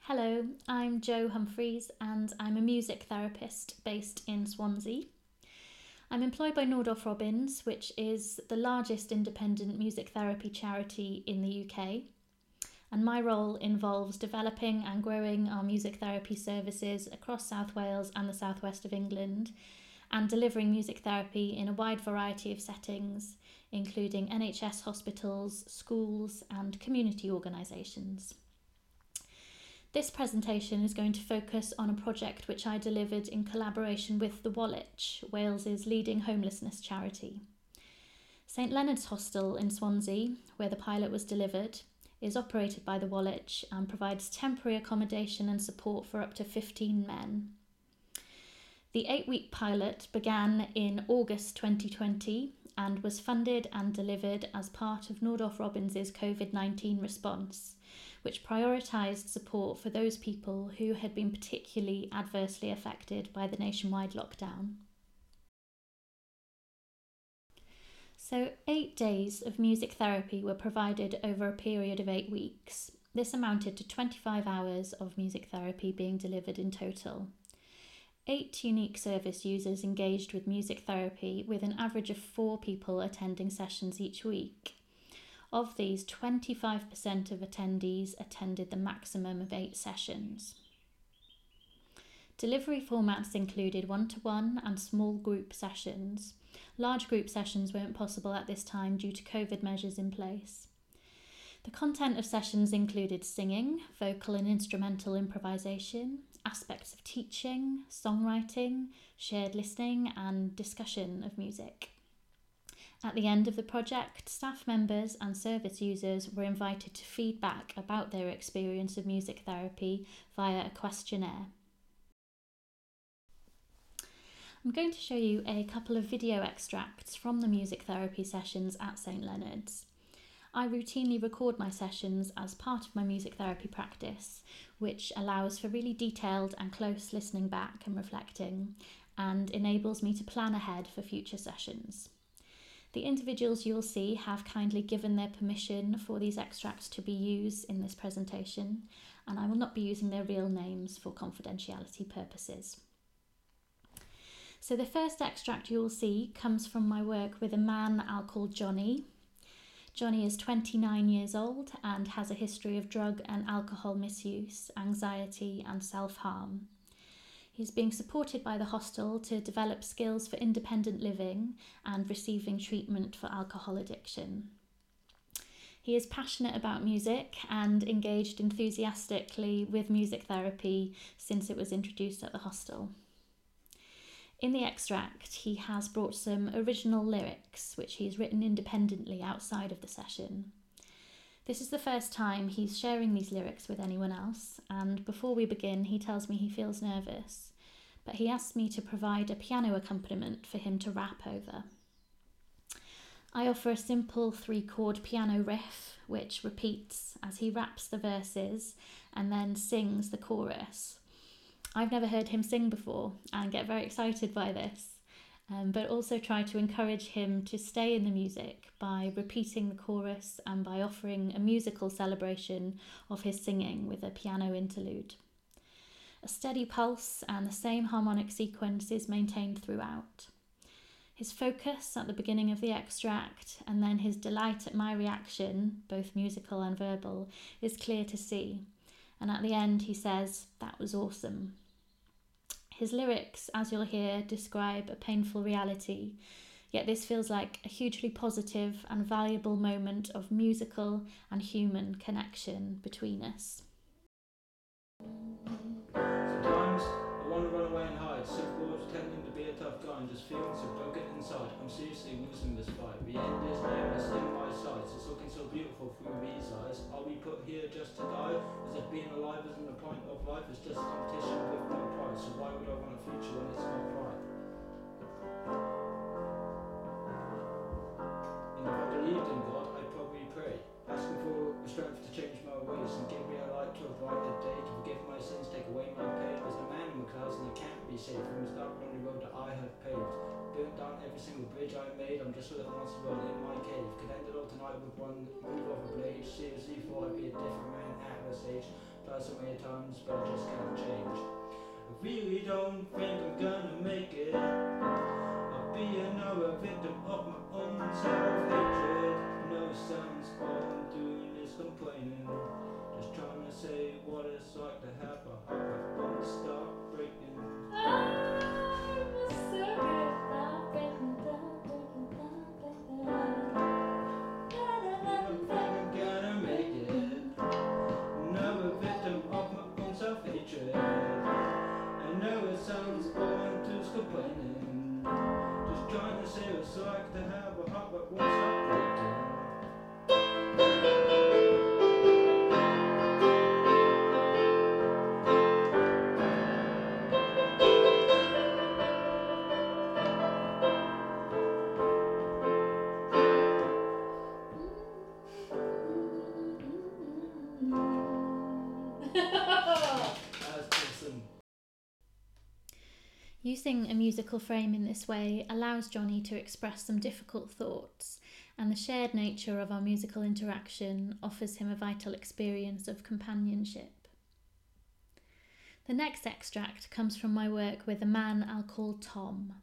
Hello, I'm Jo Humphreys and I'm a music therapist based in Swansea. I'm employed by Nordoff Robbins, which is the largest independent music therapy charity in the UK. And my role involves developing and growing our music therapy services across South Wales and the southwest of England, and delivering music therapy in a wide variety of settings, including NHS hospitals, schools, and community organisations. This presentation is going to focus on a project which I delivered in collaboration with the Wallich, Wales's leading homelessness charity. St Leonard's Hostel in Swansea, where the pilot was delivered, is operated by the Wallich and provides temporary accommodation and support for up to 15 men. The 8-week pilot began in August 2020 and was funded and delivered as part of Nordoff Robbins' COVID-19 response, which prioritised support for those people who had been particularly adversely affected by the nationwide lockdown. So 8 days of music therapy were provided over a period of 8 weeks. This amounted to 25 hours of music therapy being delivered in total. 8 unique service users engaged with music therapy, with an average of 4 people attending sessions each week. Of these, 25% of attendees attended the maximum of 8 sessions. Delivery formats included one-to-one and small group sessions. Large group sessions weren't possible at this time due to COVID measures in place. The content of sessions included singing, vocal and instrumental improvisation, aspects of teaching, songwriting, shared listening, and discussion of music. At the end of the project, staff members and service users were invited to feedback about their experience of music therapy via a questionnaire. I'm going to show you a couple of video extracts from the music therapy sessions at St Leonard's. I routinely record my sessions as part of my music therapy practice, which allows for really detailed and close listening back and reflecting, and enables me to plan ahead for future sessions. The individuals you'll see have kindly given their permission for these extracts to be used in this presentation, and I will not be using their real names for confidentiality purposes. So the first extract you will see comes from my work with a man I'll call Johnny. Johnny is 29 years old and has a history of drug and alcohol misuse, anxiety and self-harm. He's being supported by the hostel to develop skills for independent living and receiving treatment for alcohol addiction. He is passionate about music and engaged enthusiastically with music therapy since it was introduced at the hostel. In the extract, he has brought some original lyrics, which he's written independently outside of the session. This is the first time he's sharing these lyrics with anyone else, and before we begin, he tells me he feels nervous, but he asks me to provide a piano accompaniment for him to rap over. I offer a simple 3-chord piano riff, which repeats as he raps the verses and then sings the chorus. I've never heard him sing before and get very excited by this, but also try to encourage him to stay in the music by repeating the chorus and by offering a musical celebration of his singing with a piano interlude. A steady pulse and the same harmonic sequence is maintained throughout. His focus at the beginning of the extract and then his delight at my reaction, both musical and verbal, is clear to see. And at the end he says, "That was awesome." His lyrics, as you'll hear, describe a painful reality, yet this feels like a hugely positive and valuable moment of musical and human connection between us. Sometimes I want to run away and hide, sick of pretending to be a tough guy and just feeling so broken inside. I'm seriously losing this fight. The end is near and it's in my sights. It's looking so beautiful through these eyes. Are we put here just to die? As if being alive isn't the point of life, it's just a competition with no prize. So why would I want a future when it's not right? And if I believed in God, I'd probably pray, asking for the strength to change my ways and give me a light to avoid the day, to forgive my sins, take away my pain. There's a man in the clouds and I can't be safe from this dark lonely road that I have paved. Burnt down every single bridge I made, I'm just a little monster rolling in my cave. Could end it all tonight with one move of a blade. Seriously thought I'd be a different man at this age. Passed away at times, but I just can't change. I really don't think I'm gonna make it. I'll be another victim of my own self-hatred. No sounds all I'm doing is complaining. Just trying to say what it's like to have a heart that won't stop breaking. Sounds born to complaining. Just trying to say what it's like to have a heart that won't stop breaking. Using a musical frame in this way allows Johnny to express some difficult thoughts, and the shared nature of our musical interaction offers him a vital experience of companionship. The next extract comes from my work with a man I'll call Tom.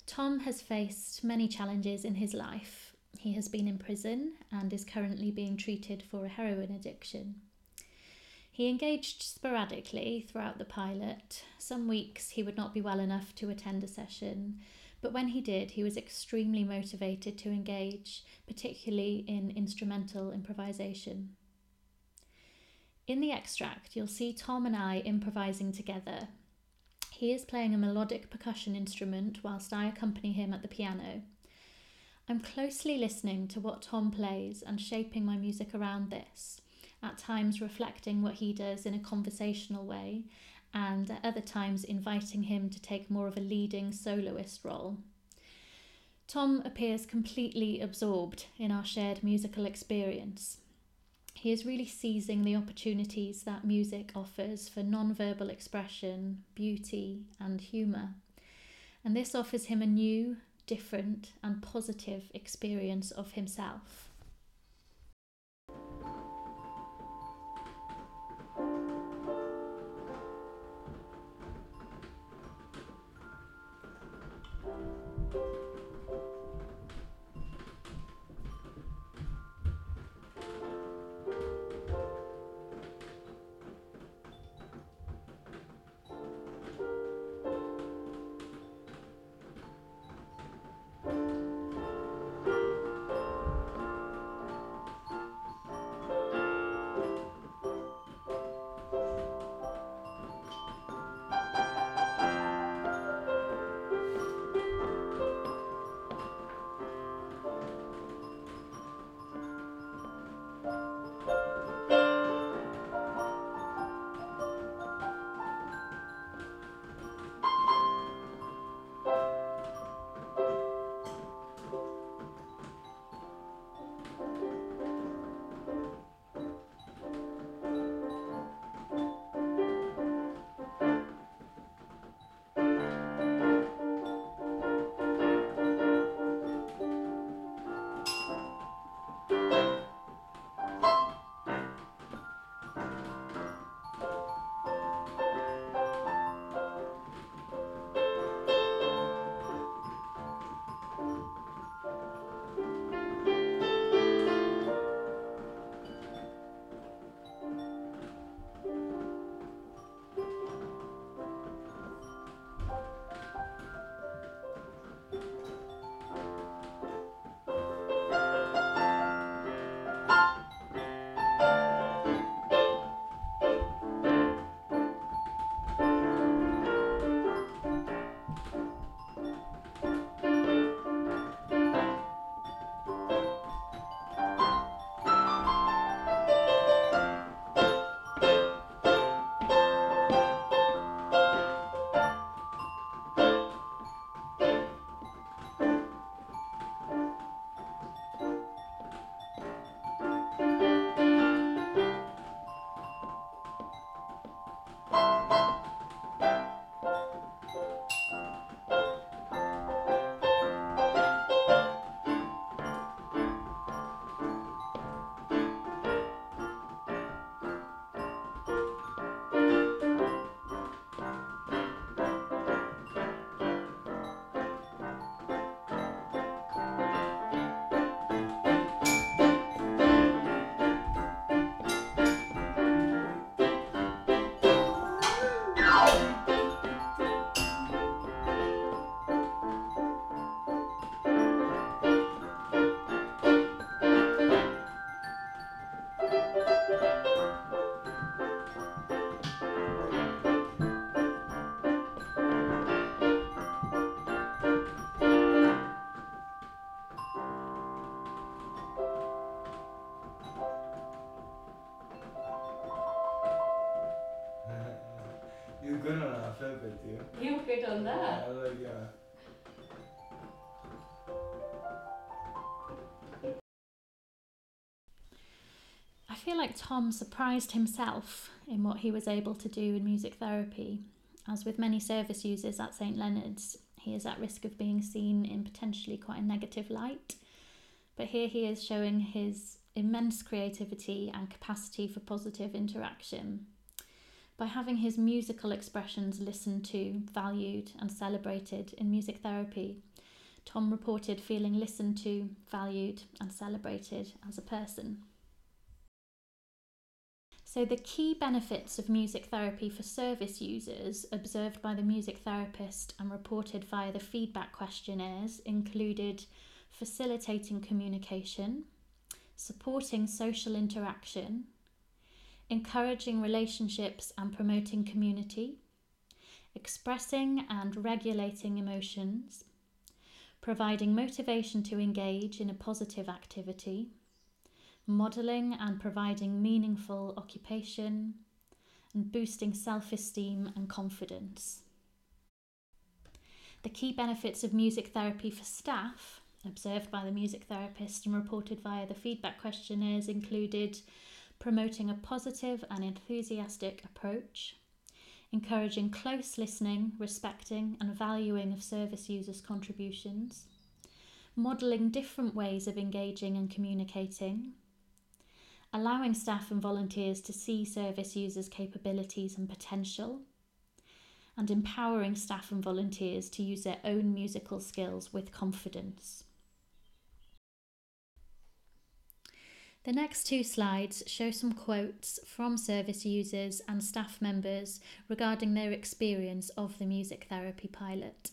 Tom has faced many challenges in his life. He has been in prison and is currently being treated for a heroin addiction. He engaged sporadically throughout the pilot. Some weeks he would not be well enough to attend a session, but when he did, he was extremely motivated to engage, particularly in instrumental improvisation. In the extract, you'll see Tom and I improvising together. He is playing a melodic percussion instrument whilst I accompany him at the piano. I'm closely listening to what Tom plays and shaping my music around this, at times reflecting what he does in a conversational way, and at other times inviting him to take more of a leading soloist role. Tom appears completely absorbed in our shared musical experience. He is really seizing the opportunities that music offers for non-verbal expression, beauty, and humour. And this offers him a new, different, and positive experience of himself. there. Yeah, there you go. I feel like Tom surprised himself in what he was able to do in music therapy. As with many service users at St Leonard's, he is at risk of being seen in potentially quite a negative light. But here he is showing his immense creativity and capacity for positive interaction. By having his musical expressions listened to, valued, and celebrated in music therapy, Tom reported feeling listened to, valued, and celebrated as a person. So the key benefits of music therapy for service users observed by the music therapist and reported via the feedback questionnaires included facilitating communication, supporting social interaction, encouraging relationships and promoting community, expressing and regulating emotions, providing motivation to engage in a positive activity, modelling and providing meaningful occupation, and boosting self-esteem and confidence. The key benefits of music therapy for staff, observed by the music therapist and reported via the feedback questionnaires, included promoting a positive and enthusiastic approach, encouraging close listening, respecting and valuing of service users' contributions, modelling different ways of engaging and communicating, allowing staff and volunteers to see service users' capabilities and potential, and empowering staff and volunteers to use their own musical skills with confidence. The next two slides show some quotes from service users and staff members regarding their experience of the music therapy pilot.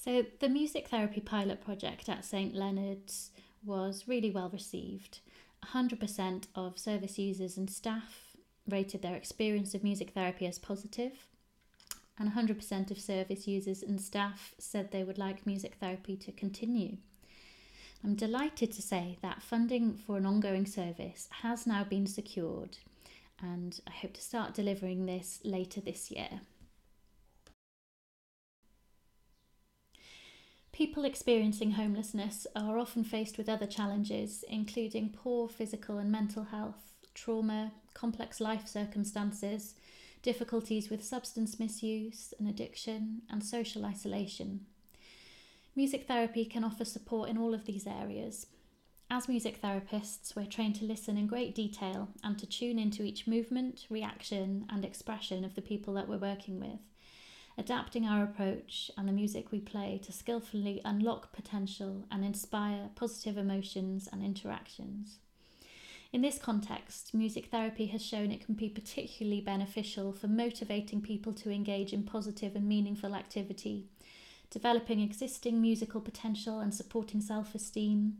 So the music therapy pilot project at St Leonard's was really well received. 100% of service users and staff rated their experience of music therapy as positive, and 100% of service users and staff said they would like music therapy to continue. I'm delighted to say that funding for an ongoing service has now been secured, and I hope to start delivering this later this year. People experiencing homelessness are often faced with other challenges, including poor physical and mental health, trauma, complex life circumstances, difficulties with substance misuse and addiction, and social isolation. Music therapy can offer support in all of these areas. As music therapists, we're trained to listen in great detail and to tune into each movement, reaction, and expression of the people that we're working with, adapting our approach and the music we play to skillfully unlock potential and inspire positive emotions and interactions. In this context, music therapy has shown it can be particularly beneficial for motivating people to engage in positive and meaningful activity, developing existing musical potential and supporting self-esteem,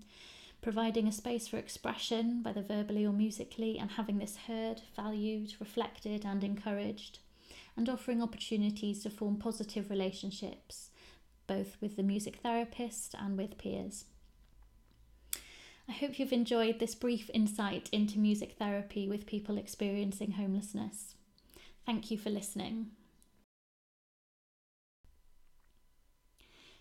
providing a space for expression, whether verbally or musically, and having this heard, valued, reflected and encouraged, and offering opportunities to form positive relationships, both with the music therapist and with peers. I hope you've enjoyed this brief insight into music therapy with people experiencing homelessness. Thank you for listening.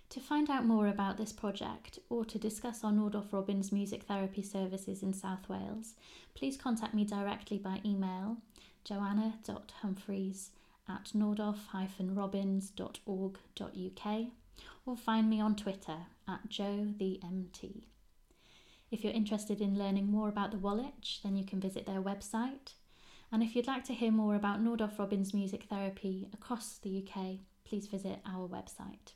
To find out more about this project or to discuss our Nordoff Robbins music therapy services in South Wales, please contact me directly by email joanna.humphreys@nordoff-robbins.org.uk or find me on Twitter @joethemt. If you're interested in learning more about the Wallich, then you can visit their website. And if you'd like to hear more about Nordoff Robbins music therapy across the UK, please visit our website.